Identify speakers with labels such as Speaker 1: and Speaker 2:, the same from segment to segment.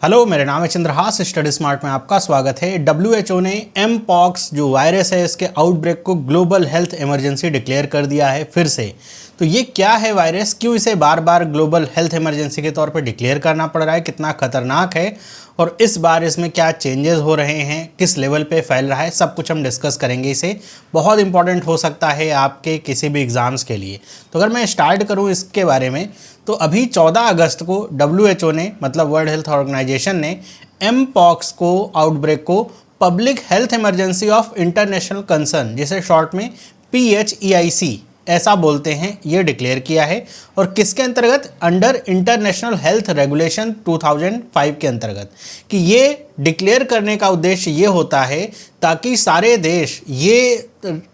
Speaker 1: Hello, मेरा नाम है चंद्रहास। स्टडी स्मार्ट में आपका स्वागत है। डब्ल्यूएचओ ने एम पॉक्स जो वायरस है इसके आउटब्रेक को ग्लोबल हेल्थ इमरजेंसी डिक्लेयर कर दिया है फिर से। तो ये क्या है वायरस, क्यों इसे बार बार ग्लोबल हेल्थ इमरजेंसी के तौर पर डिक्लेयर करना पड़ रहा है, कितना खतरनाक है और इस बार इसमें क्या चेंजेस हो रहे हैं, किस लेवल पे फैल रहा है, सब कुछ हम डिस्कस करेंगे। इसे बहुत इंपॉर्टेंट हो सकता है आपके किसी भी एग्ज़ाम्स के लिए। तो अगर मैं स्टार्ट करूं इसके बारे में, तो अभी 14 अगस्त को डब्ल्यूएचओ ने, मतलब वर्ल्ड हेल्थ ऑर्गेनाइजेशन ने, एम पॉक्स को आउटब्रेक को public health emergency of international concern, जिसे शॉर्ट में PHEIC ऐसा बोलते हैं, ये डिक्लेयर किया है। और किसके अंतर्गत? अंडर इंटरनेशनल हेल्थ रेगुलेशन 2005 के अंतर्गत। कि ये डिक्लेयर करने का उद्देश्य ये होता है ताकि सारे देश ये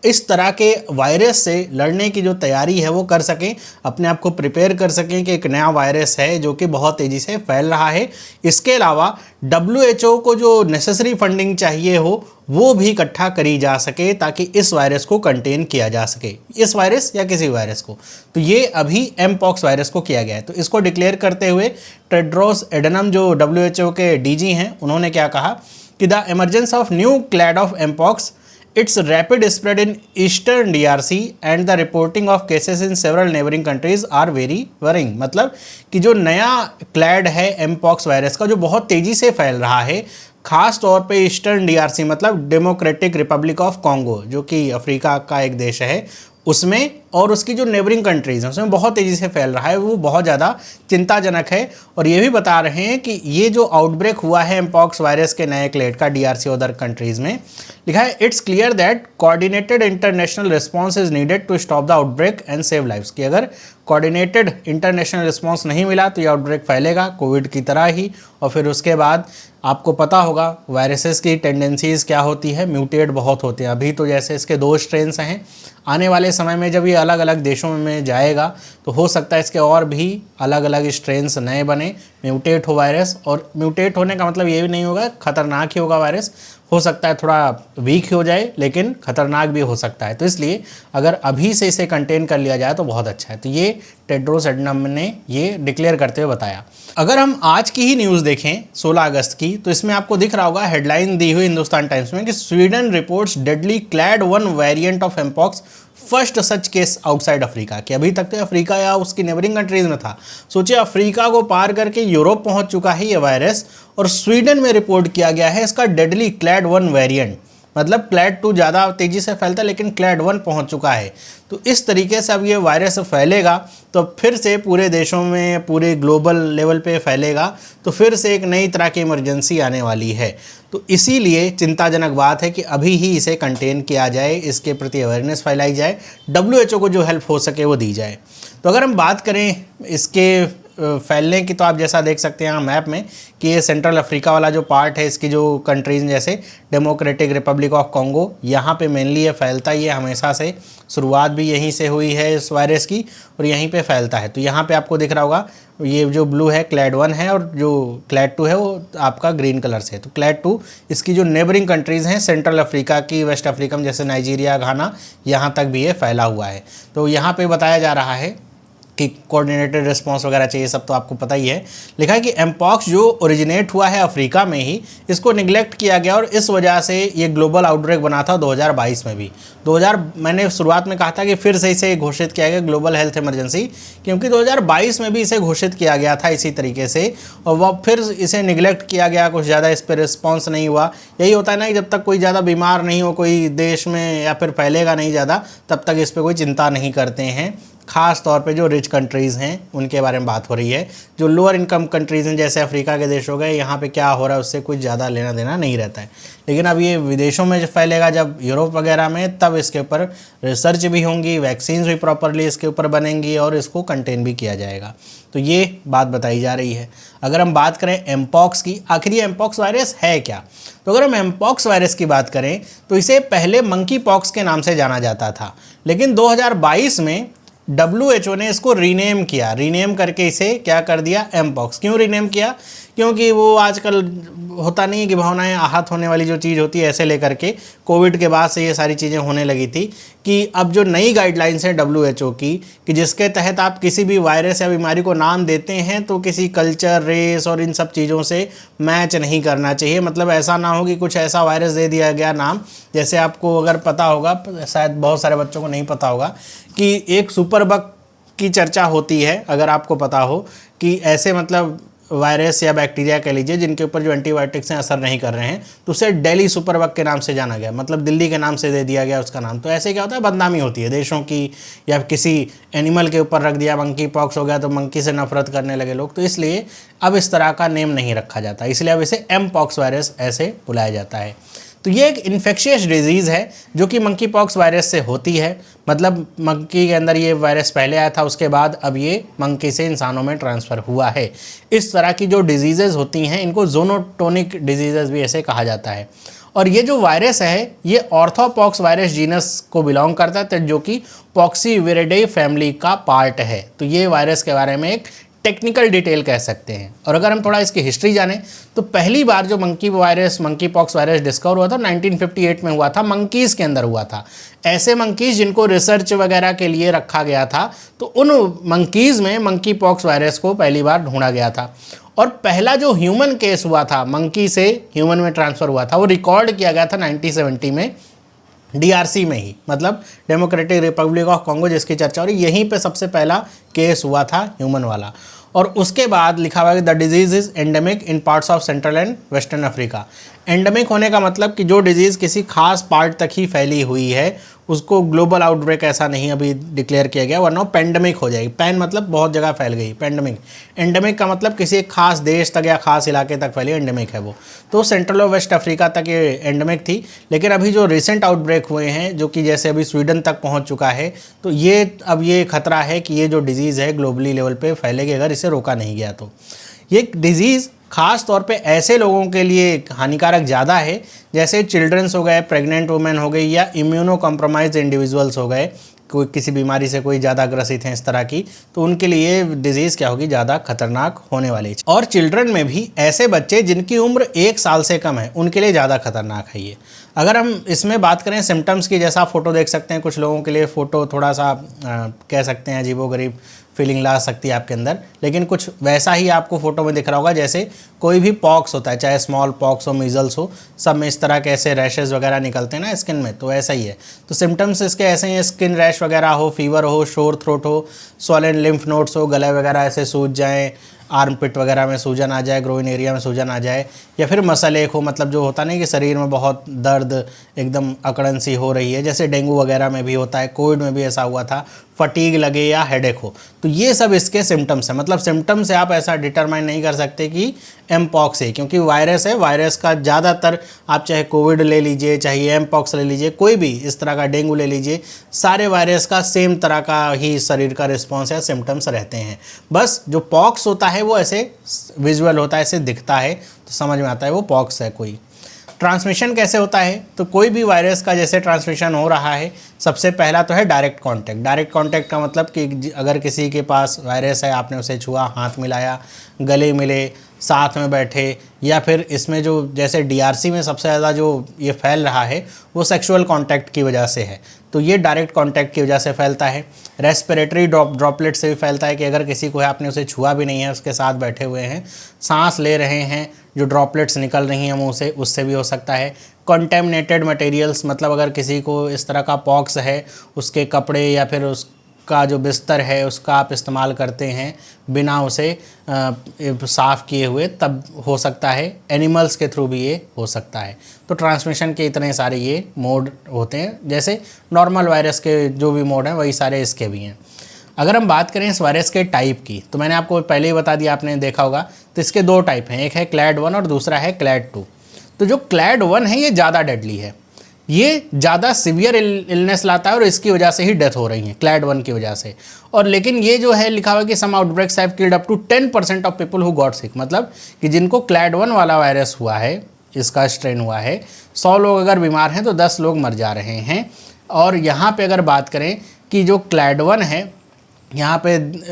Speaker 1: इस तरह के वायरस से लड़ने की जो तैयारी है वो कर सकें, अपने आप को प्रिपेयर कर सकें कि एक नया वायरस है जो कि बहुत तेज़ी से फैल रहा है। इसके अलावा डब्ल्यूएचओ को जो नेसेसरी फंडिंग चाहिए हो वो भी इकट्ठा करी जा सके ताकि इस वायरस को कंटेन किया जा सके, इस वायरस या किसी वायरस को। तो ये अभी एम पॉक्स वायरस को किया गया है। तो इसको डिक्लेयर करते हुए टेड्रोस एडनम जो डब्ल्यूएचओ के डीजी हैं, उन्होंने क्या कहा कि the emergence of new clade of mpox, its rapid spread in eastern DRC and the reporting of cases in several neighboring countries are very worrying। मतलब कि जो नया क्लैड है एम पॉक्स वायरस का, जो बहुत तेज़ी से फैल रहा है, खास तौर पे ईस्टर्न DRC मतलब डेमोक्रेटिक रिपब्लिक ऑफ कॉन्गो, जो कि अफ्रीका का एक देश है, उसमें और उसकी जो नेबरिंग कंट्रीज़ हैं उसमें बहुत तेज़ी से फैल रहा है, वो बहुत ज़्यादा चिंताजनक है। और ये भी बता रहे हैं कि ये जो आउटब्रेक हुआ है एम पॉक्स वायरस के नए क्लेड का DRC और अदर कंट्रीज़ में, लिखा है it's clear that coordinated international response is needed to stop the outbreak and save lives. कि अगर कोऑर्डिनेटेड इंटरनेशनल रिस्पॉन्स नहीं मिला तो ये आउटब्रेक फैलेगा कोविड की तरह ही। और फिर उसके बाद आपको पता होगा वायरसेस की टेंडेंसीज़ क्या होती है, म्यूटेट बहुत होते हैं। अभी तो जैसे इसके 2 स्ट्रेन्स हैं, आने वाले समय में जब ये अलग अलग देशों में जाएगा तो हो सकता है इसके और भी अलग अलग स्ट्रेन्स नए बने, म्यूटेट हो वायरस। और म्यूटेट होने का मतलब ये भी नहीं होगा खतरनाक ही होगा वायरस, हो सकता है थोड़ा वीक हो जाए लेकिन खतरनाक भी हो सकता है। तो इसलिए अगर अभी से इसे कंटेन कर लिया जाए तो बहुत अच्छा है। तो ये टेड्रोस एडनम ने ये डिक्लेयर करते हुए बताया। अगर हम आज की ही न्यूज़ देखें 16 अगस्त की, तो इसमें आपको दिख रहा होगा हेडलाइन दी हुई हिंदुस्तान टाइम्स में कि Sweden reports deadly clad 1 variant of mpox, first such case outside Africa. कि अभी तक तो अफ्रीका या उसकी नेबरिंग कंट्रीज़ में था, सोचिए अफ्रीका को पार करके यूरोप पहुंच चुका है ये वायरस, और स्वीडन में रिपोर्ट किया गया है इसका डेडली क्लैड 1 वेरिएंट। मतलब क्लैड 2 ज़्यादा तेज़ी से फैलता है लेकिन क्लैड 1 पहुंच चुका है। तो इस तरीके से अब ये वायरस फैलेगा तो फिर से पूरे देशों में, पूरे ग्लोबल लेवल पे फैलेगा, तो फिर से एक नई तरह की इमरजेंसी आने वाली है। तो इसीलिए चिंताजनक बात है कि अभी ही इसे कंटेन किया जाए, इसके प्रति अवेयरनेस फैलाई जाए, डब्ल्यूएचओ को जो हेल्प हो सके वो दी जाए। तो अगर हम बात करें इसके फैलने की, तो आप जैसा देख सकते हैं यहाँ मैप में कि ये सेंट्रल अफ्रीका वाला जो पार्ट है, इसकी जो कंट्रीज़ जैसे डेमोक्रेटिक रिपब्लिक ऑफ कॉन्गो, यहाँ पे मेनली ये फैलता ही है हमेशा से, शुरुआत भी यहीं से हुई है इस वायरस की और यहीं पे फैलता है। तो यहाँ पे आपको दिख रहा होगा ये जो ब्लू है क्लैड 1 है और जो क्लैड 2 है वो आपका ग्रीन कलर से है। तो क्लैड 2 इसकी जो नेबरिंग कंट्रीज़ हैं सेंट्रल अफ्रीका की, वेस्ट अफ्रीका में जैसे नाइजीरिया, घाना, यहाँ तक भी ये फैला हुआ है। तो यहाँ पे बताया जा रहा है कि कोऑर्डिनेटेड रिस्पांस वगैरह चाहिए, सब तो आपको पता ही है। लिखा है कि एमपॉक्स जो ओरिजिनेट हुआ है अफ्रीका में ही, इसको निगलेक्ट किया गया और इस वजह से ये ग्लोबल आउटब्रेक बना था 2022 में भी। मैंने शुरुआत में कहा था कि फिर से इसे घोषित किया गया ग्लोबल हेल्थ इमरजेंसी, क्योंकि 2022 में भी इसे घोषित किया गया था इसी तरीके से, और वह फिर इसे निगलेक्ट किया गया, कुछ ज़्यादा इस पर रिस्पॉन्स नहीं हुआ। यही होता है ना कि जब तक कोई ज़्यादा बीमार नहीं हो कोई देश में या फिर फैलेगा नहीं ज़्यादा, तब तक इस पर कोई चिंता नहीं करते हैं। ख़ास तौर पे जो रिच कंट्रीज़ हैं उनके बारे में बात हो रही है। जो लोअर इनकम कंट्रीज़ हैं जैसे अफ्रीका के देश हो गए, यहाँ पे क्या हो रहा है उससे कुछ ज़्यादा लेना देना नहीं रहता है। लेकिन अब ये विदेशों में जब फैलेगा, जब यूरोप वगैरह में, तब इसके ऊपर रिसर्च भी होंगी, वैक्सीन्स भी प्रॉपरली इसके ऊपर बनेंगी और इसको कंटेन भी किया जाएगा। तो ये बात बताई जा रही है। अगर हम बात करें एमपॉक्स की, आखिर ये एमपॉक्स वायरस है क्या? तो अगर हम एमपॉक्स वायरस की बात करें तो इसे पहले मंकी पॉक्स के नाम से जाना जाता था, लेकिन 2022 में डब्ल्यूएचओ ने इसको रीनेम किया, रीनेम करके इसे क्या कर दिया, एमपॉक्स। क्यों रीनेम किया? क्योंकि वो आजकल होता नहीं है कि भावनाएं आहत होने वाली जो चीज़ होती है, ऐसे लेकर के कोविड के बाद से ये सारी चीज़ें होने लगी थी कि अब जो नई गाइडलाइंस है WHO की, कि जिसके तहत आप किसी भी वायरस या बीमारी को नाम देते हैं तो किसी कल्चर, रेस और इन सब चीज़ों से मैच नहीं करना चाहिए। मतलब ऐसा ना हो कि कुछ ऐसा वायरस दे दिया गया नाम, जैसे आपको अगर पता होगा, शायद बहुत सारे बच्चों को नहीं पता होगा, कि एक सुपर बग की चर्चा होती है, अगर आपको पता हो, कि ऐसे मतलब वायरस या बैक्टीरिया कह लीजिए जिनके ऊपर जो एंटीबायोटिक्स हैं असर नहीं कर रहे हैं, तो उसे दिल्ली सुपर बग के नाम से जाना गया, मतलब दिल्ली के नाम से दे दिया गया उसका नाम। तो ऐसे क्या होता है, बदनामी होती है देशों की, या किसी एनिमल के ऊपर रख दिया, मंकी पॉक्स हो गया तो मंकी से नफरत करने लगे लोग। तो इसलिए अब इस तरह का नेम नहीं रखा जाता, इसलिए अब इसे एम पॉक्स वायरस ऐसे बुलाया जाता है। तो ये एक इन्फेक्शियस डिजीज़ है जो कि मंकी पॉक्स वायरस से होती है। मतलब मंकी के अंदर ये वायरस पहले आया था, उसके बाद अब ये मंकी से इंसानों में ट्रांसफ़र हुआ है। इस तरह की जो डिजीज़ेज़ होती हैं इनको ज़ोनोटोनिक डिजीज़ेज़ भी ऐसे कहा जाता है। और ये जो वायरस है ये ऑर्थोपॉक्स वायरस जीनस को बिलोंग करता है, जो कि पॉक्सीविरिडे फैमिली का पार्ट है। तो ये वायरस के बारे में एक टेक्निकल डिटेल कह सकते हैं। और अगर हम थोड़ा इसकी हिस्ट्री जानें तो पहली बार जो मंकी पॉक्स वायरस डिस्कवर हुआ था 1958 में हुआ था, मंकीज़ के अंदर हुआ था। ऐसे मंकीज़ जिनको रिसर्च वगैरह के लिए रखा गया था, तो उन मंकीज़ में मंकी पॉक्स वायरस को पहली बार ढूंढा गया था। और पहला जो ह्यूमन केस हुआ था, मंकी से ह्यूमन में ट्रांसफ़र हुआ था, वो रिकॉर्ड किया गया था 1970 में DRC में ही, मतलब डेमोक्रेटिक रिपब्लिक ऑफ कॉन्गो जिसकी चर्चा हो रही, यहीं पे सबसे पहला केस हुआ था ह्यूमन वाला। और उसके बाद लिखा हुआ है the disease is endemic in parts of central and western Africa. Endemic होने का मतलब कि जो डिजीज़ किसी खास पार्ट तक ही फैली हुई है, उसको ग्लोबल आउटब्रेक ऐसा नहीं अभी डिक्लेयर किया गया, वरना पेंडेमिक हो जाएगी। पैन मतलब बहुत जगह फैल गई, पेंडेमिक। एंडेमिक का मतलब किसी एक खास देश तक या खास इलाके तक फैली, एंडेमिक है वो। तो सेंट्रल और वेस्ट अफ्रीका तक ये एंडेमिक थी। लेकिन अभी जो रिसेंट आउटब्रेक हुए हैं, जो कि जैसे अभी स्वीडन तक पहुंच चुका है, तो ये अब ये खतरा है कि ये जो डिजीज़ है ग्लोबली लेवल पे फैलेगी अगर इसे रोका नहीं गया तो। ये डिजीज़ ख़ास तौर पे ऐसे लोगों के लिए हानिकारक ज़्यादा है, जैसे चिल्ड्रंस हो गए, प्रेग्नेंट वुमेन हो गई, या इम्यूनो कॉम्प्रोमाइज्ड इंडिविजुअल्स हो गए, कोई किसी बीमारी से कोई ज़्यादा ग्रसित हैं इस तरह की, तो उनके लिए डिजीज़ क्या होगी, ज़्यादा खतरनाक होने वाली है। और चिल्ड्रन में भी ऐसे बच्चे जिनकी उम्र 1 साल से कम है, उनके लिए ज़्यादा खतरनाक है ये। अगर हम इसमें बात करें सिम्टम्स की, जैसा आप फ़ोटो देख सकते हैं, कुछ लोगों के लिए फ़ोटो थोड़ा सा कह सकते हैं अजीबोगरीब फीलिंग ला सकती है आपके अंदर, लेकिन कुछ वैसा ही आपको फ़ोटो में दिख रहा होगा जैसे कोई भी पॉक्स होता है, चाहे स्मॉल पॉक्स हो, मीजल्स हो, सब में इस तरह के ऐसे रैशेज़ वगैरह निकलते हैं ना स्किन में, तो ऐसा ही है। तो सिम्टम्स इसके ऐसे ही, स्किन रैश वगैरह हो, फीवर हो, शोर थ्रोट हो, स्वॉलन लिम्फ नोड्स हो, गले वगैरह ऐसे सूज जाएँ, आर्म पिट वगैरह में सूजन आ जाए, ग्रोइन एरिया में सूजन आ जाए, या फिर मसल एक हो, मतलब जो होता नहीं कि शरीर में बहुत दर्द, एकदम अकड़न सी हो रही है, जैसे डेंगू वगैरह में भी होता है, कोविड में भी ऐसा हुआ था, फटीग लगे या हेडेक हो। तो ये सब इसके सिम्टम्स हैं। मतलब सिम्टम्स से आप ऐसा डिटरमाइन नहीं कर सकते कि एम पॉक्स है, क्योंकि वायरस है, वायरस का ज़्यादातर आप चाहे कोविड ले लीजिए, चाहे एम पॉक्स ले लीजिए, कोई भी इस तरह का डेंगू ले लीजिए, सारे वायरस का सेम तरह का ही शरीर का रिस्पॉन्स या सिम्टम्स रहते हैं। बस जो पॉक्स होता है वो ऐसे विजुअल होता है, ऐसे दिखता है, तो समझ में आता है वो पॉक्स है कोई। ट्रांसमिशन कैसे होता है, तो कोई भी वायरस का जैसे ट्रांसमिशन हो रहा है, सबसे पहला तो है डायरेक्ट कांटेक्ट। डायरेक्ट कांटेक्ट का मतलब कि अगर किसी के पास वायरस है, आपने उसे छुआ, हाथ मिलाया, गले मिले, साथ में बैठे, या फिर इसमें जो जैसे DRC में सबसे ज़्यादा जो ये फैल रहा है वो सेक्सुअल कांटेक्ट की वजह से है, तो ये डायरेक्ट कांटेक्ट की वजह से फैलता है। रेस्पिरेटरी ड्रॉपलेट से भी फैलता है कि अगर किसी को है, आपने उसे छुआ भी नहीं है, उसके साथ बैठे हुए हैं, सांस ले रहे हैं, जो ड्रॉपलेट्स निकल रही हैं मुंह से, उससे भी हो सकता है। कंटेमिनेटेड मटेरियल्स, मतलब अगर किसी को इस तरह का पॉक्स है, उसके कपड़े या फिर उसका जो बिस्तर है उसका आप इस्तेमाल करते हैं बिना उसे साफ़ किए हुए, तब हो सकता है। एनिमल्स के थ्रू भी ये हो सकता है। तो ट्रांसमिशन के इतने सारे ये मोड होते हैं, जैसे नॉर्मल वायरस के जो भी मोड हैं वही सारे इसके भी हैं। अगर हम बात करें इस वायरस के टाइप की, तो मैंने आपको पहले ही बता दिया, आपने देखा होगा, तो इसके 2 टाइप हैं, एक है क्लैड 1 और दूसरा है क्लैड 2। तो जो क्लैड 1 है ये ज़्यादा डेडली है, ये ज़्यादा सीवियर इलनेस लाता है और इसकी वजह से ही डेथ हो रही है, क्लैड 1 की वजह से। और लेकिन ये जो है लिखा हुआ है कि some outbreaks have killed up to 10% of people who got sick, मतलब कि जिनको क्लैड 1 वाला वायरस हुआ है, इसका स्ट्रेन हुआ है, 100 लोग अगर बीमार हैं तो 10 लोग मर जा रहे हैं। और यहाँ पे अगर बात करें कि जो क्लैड 1 है यहाँ पे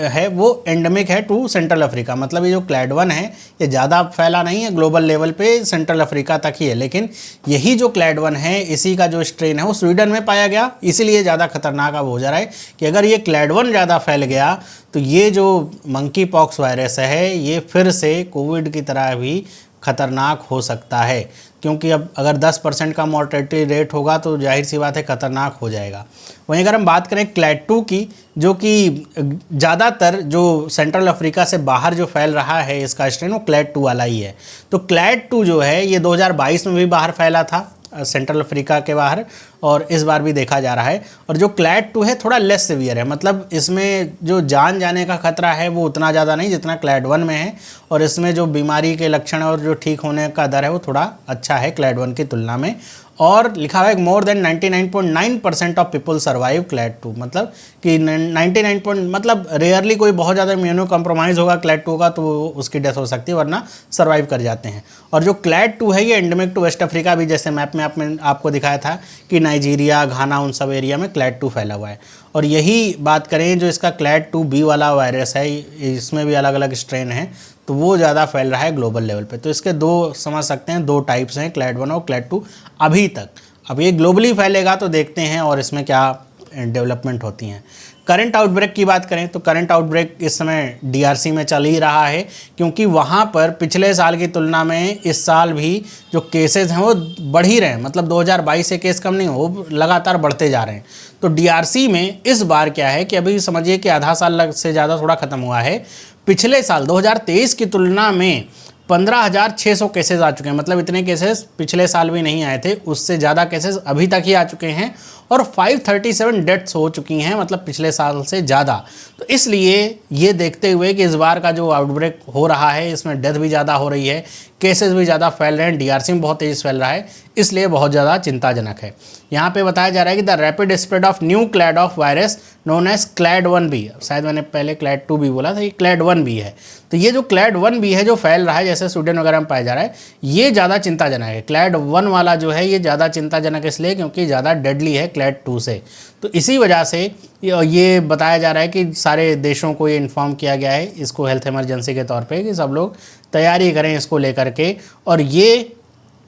Speaker 1: है वो एंडेमिक है टू सेंट्रल अफ्रीका, मतलब ये जो क्लैड 1 है ये ज़्यादा फैला नहीं है, ग्लोबल लेवल पे सेंट्रल अफ्रीका तक ही है। लेकिन यही जो क्लैड 1 है इसी का जो स्ट्रेन है वो स्वीडन में पाया गया, इसीलिए ज़्यादा खतरनाक अब हो जा रहा है कि अगर ये क्लैड 1 ज़्यादा फैल गया तो ये जो मंकी पॉक्स वायरस है ये फिर से कोविड की तरह भी खतरनाक हो सकता है, क्योंकि अब अगर 10% का मॉर्टेलिटी रेट होगा तो जाहिर सी बात है खतरनाक हो जाएगा। वहीं अगर हम बात करें क्लैड 2 की, जो कि ज़्यादातर जो सेंट्रल अफ्रीका से बाहर जो फैल रहा है इसका स्ट्रेन वो क्लैड 2 वाला ही है। तो क्लैड 2 जो है ये 2022 में भी बाहर फैला था सेंट्रल अफ्रीका के बाहर, और इस बार भी देखा जा रहा है। और जो क्लैड 2 है थोड़ा लेस सीवियर है, मतलब इसमें जो जान जाने का खतरा है वो उतना ज़्यादा नहीं जितना क्लैड 1 में है, और इसमें जो बीमारी के लक्षण और जो ठीक होने का दर है वो थोड़ा अच्छा है क्लैड 1 की तुलना में। और लिखा हुआ है more than 99.9% of people survive clad 2, मतलब कि 99 मतलब रेयरली कोई बहुत ज़्यादा इम्यूनो कम्प्रोमाइज़ होगा क्लैड 2 का तो उसकी डेथ हो सकती है, वरना सर्वाइव कर जाते हैं। और जो क्लैड 2 है ये एंडेमिक टू वेस्ट अफ्रीका भी, जैसे मैप में आपको दिखाया था कि नाइजीरिया, घाना, उन सब एरिया में क्लैड 2 फैला हुआ है। और यही बात करें जो इसका क्लैड 2B वाला वायरस है, इसमें भी अलग अलग स्ट्रेन है, तो वो ज़्यादा फैल रहा है ग्लोबल लेवल पे। तो इसके दो समझ सकते हैं, दो टाइप्स हैं क्लैड 1 और क्लैड 2 अभी तक। अब ये ग्लोबली फैलेगा तो देखते हैं और इसमें क्या डेवलपमेंट होती हैं। करंट आउटब्रेक की बात करें तो करंट आउटब्रेक इस समय DRC में चल ही रहा है, क्योंकि वहाँ पर पिछले साल की तुलना में इस साल भी जो केसेस हैं वो बढ़ ही रहे हैं, मतलब 2022 से केस कम नहीं हो, लगातार बढ़ते जा रहे हैं। तो DRC में इस बार क्या है कि अभी समझिए कि आधा साल से ज़्यादा थोड़ा ख़त्म हुआ है, पिछले साल 2023 की तुलना में 15,600 केसेस आ चुके हैं, मतलब इतने केसेस पिछले साल भी नहीं आए थे, उससे ज़्यादा केसेस अभी तक ही आ चुके हैं। और 537 डेथ्स हो चुकी हैं, मतलब पिछले साल से ज़्यादा। तो इसलिए ये देखते हुए कि इस बार का जो आउटब्रेक हो रहा है इसमें डेथ भी ज़्यादा हो रही है, केसेस भी ज़्यादा फैल रहे हैं, DRC में बहुत तेज़ी से फैल रहा है, इसलिए बहुत ज़्यादा चिंताजनक है। यहाँ पे बताया जा रहा है कि the rapid spread of new clade of virus known as clade 1B, शायद मैंने पहले क्लैड 2B बोला था, ये क्लैड 1B है। तो ये जो क्लैड 1B है जो फैल रहा है जैसे स्वीडन वगैरह में पाया जा रहा है, ये ज़्यादा चिंताजनक है। क्लैड 1 वाला जो है ये ज़्यादा चिंताजनक इसलिए क्योंकि ज़्यादा डेडली है क्लैड 2 से। तो इसी वजह से ये बताया जा रहा है कि सारे देशों को ये इन्फॉर्म किया गया है इसको हेल्थ इमरजेंसी के तौर पे कि सब लोग तैयारी करें इसको लेकर के। और ये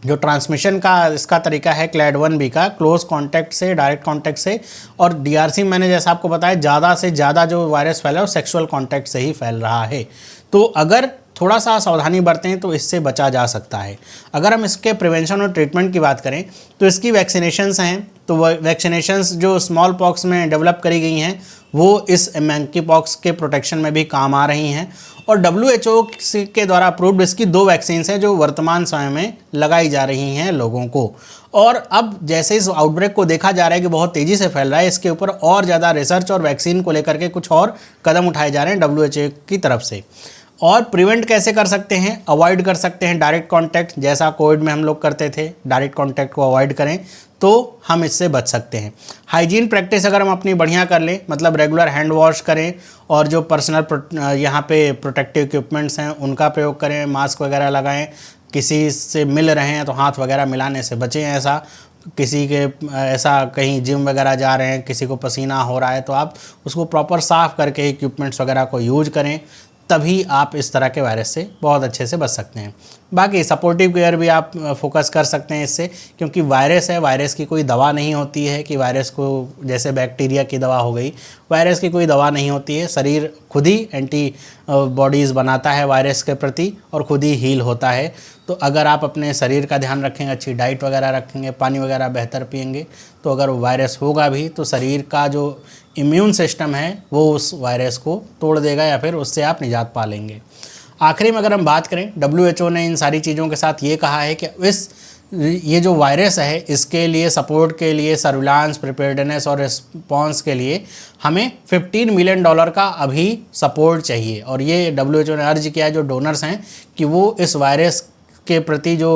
Speaker 1: जो ट्रांसमिशन का इसका तरीका है क्लैड 1B का, क्लोज कांटेक्ट से, डायरेक्ट कांटेक्ट से, और DRC मैंने जैसा आपको बताया ज़्यादा से ज़्यादा जो वायरस फैला है वो सेक्सुअल कांटेक्ट से ही फैल रहा है। तो अगर थोड़ा सा सावधानी बरतें तो इससे बचा जा सकता है। अगर हम इसके प्रिवेंशन और ट्रीटमेंट की बात करें तो इसकी वैक्सीनेशंस हैं, तो वैक्सीनेशंस जो स्मॉल पॉक्स में डेवलप करी गई हैं वो इस मंकी पॉक्स के प्रोटेक्शन में भी काम आ रही हैं। और WHO के द्वारा अप्रूव्ड इसकी 2 वैक्सीन्स हैं जो वर्तमान समय में लगाई जा रही हैं लोगों को। और अब जैसे इस आउटब्रेक को देखा जा रहा है कि बहुत तेज़ी से फैल रहा है, इसके ऊपर और ज़्यादा रिसर्च और वैक्सीन को लेकर के कुछ और कदम उठाए जा रहे हैं WHO की तरफ से। और प्रिवेंट कैसे कर सकते हैं? अवॉइड कर सकते हैं डायरेक्ट कांटेक्ट, जैसा कोविड में हम लोग करते थे, डायरेक्ट कांटेक्ट को अवॉइड करें तो हम इससे बच सकते हैं। हाइजीन प्रैक्टिस अगर हम अपनी बढ़िया कर लें, मतलब रेगुलर हैंड वॉश करें और जो पर्सनल यहाँ पे प्रोटेक्टिव इक्विपमेंट्स हैं उनका प्रयोग करें, मास्क वगैरह लगाएं, किसी से मिल रहे हैं तो हाथ वगैरह मिलाने से बचें। ऐसा किसी के ऐसा कहीं जिम वगैरह जा रहे हैं, किसी को पसीना हो रहा है तो आप उसको प्रॉपर साफ़ करके इक्विपमेंट्स वगैरह को यूज करें, तभी आप इस तरह के वायरस से बहुत अच्छे से बच सकते हैं। बाकी सपोर्टिव केयर भी आप फोकस कर सकते हैं इससे, क्योंकि वायरस है, वायरस की कोई दवा नहीं होती है कि वायरस को, जैसे बैक्टीरिया की दवा हो गई, वायरस की कोई दवा नहीं होती है। शरीर खुद ही एंटी बॉडीज़ बनाता है वायरस के प्रति और खुद ही हील होता है। तो अगर आप अपने शरीर का ध्यान रखेंगे, अच्छी डाइट वगैरह रखेंगे, पानी वगैरह बेहतर पिएंगे, तो अगर वायरस होगा भी तो शरीर का जो इम्यून सिस्टम है वो उस वायरस को तोड़ देगा या फिर उससे आप निजात पा लेंगे। आखिरी में अगर हम बात करें, WHO ने इन सारी चीज़ों के साथ ये कहा है कि ये जो वायरस है इसके लिए सपोर्ट के लिए, सर्विलांस, प्रिपेयर्डनेस और रिस्पॉन्स के लिए हमें $15 मिलियन का अभी सपोर्ट चाहिए। और ये WHO ने अर्ज किया है जो डोनर्स हैं कि वो इस वायरस के प्रति जो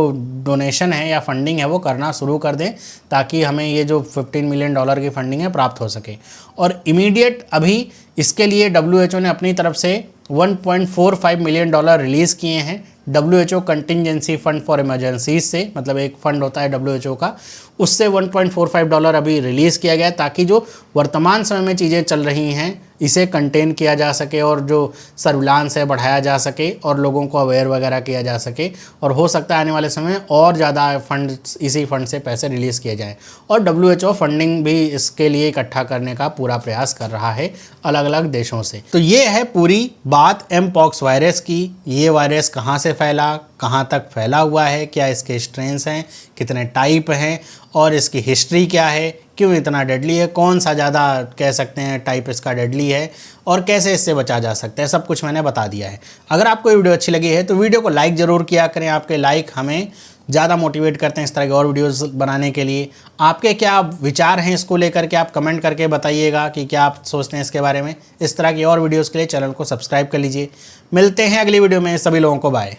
Speaker 1: डोनेशन है या फंडिंग है वो करना शुरू कर दें, ताकि हमें ये जो $15 मिलियन की फंडिंग है प्राप्त हो सके। और इमीडिएट अभी इसके लिए WHO ने अपनी तरफ से $1.45 मिलियन रिलीज़ किए हैं WHO contingency fund for emergencies से, मतलब एक फ़ंड होता है WHO का, उससे $1.45 अभी रिलीज़ किया गया, ताकि जो वर्तमान समय में चीज़ें चल रही हैं इसे कंटेन किया जा सके और जो सर्विलांस है बढ़ाया जा सके और लोगों को अवेयर वगैरह किया जा सके, और हो सकता है आने वाले समय में और ज़्यादा फंड, इसी फंड से पैसे रिलीज़ किए जाएँ। और WHO फंडिंग भी इसके लिए इकट्ठा करने का पूरा प्रयास कर रहा है अलग अलग देशों से। तो ये है पूरी बात एमपॉक्स वायरस की। ये वायरस कहाँ से फैला, कहाँ तक फैला हुआ है, क्या इसके स्ट्रेन्स हैं, कितने टाइप हैं और इसकी हिस्ट्री क्या है, क्यों इतना डेडली है, कौन सा ज़्यादा कह सकते हैं टाइप इसका डेडली है और कैसे इससे बचा जा सकता है, सब कुछ मैंने बता दिया है। अगर आपको ये वीडियो अच्छी लगी है तो वीडियो को लाइक ज़रूर किया करें। आपके लाइक हमें ज़्यादा मोटिवेट करते हैं इस तरह के और वीडियोस बनाने के लिए। आपके क्या विचार हैं इसको लेकर के, आप कमेंट करके बताइएगा कि क्या आप सोचते हैं इसके बारे में। इस तरह की और वीडियोस के लिए चैनल को सब्सक्राइब कर लीजिए। मिलते हैं अगली वीडियो में, सभी लोगों को बाय।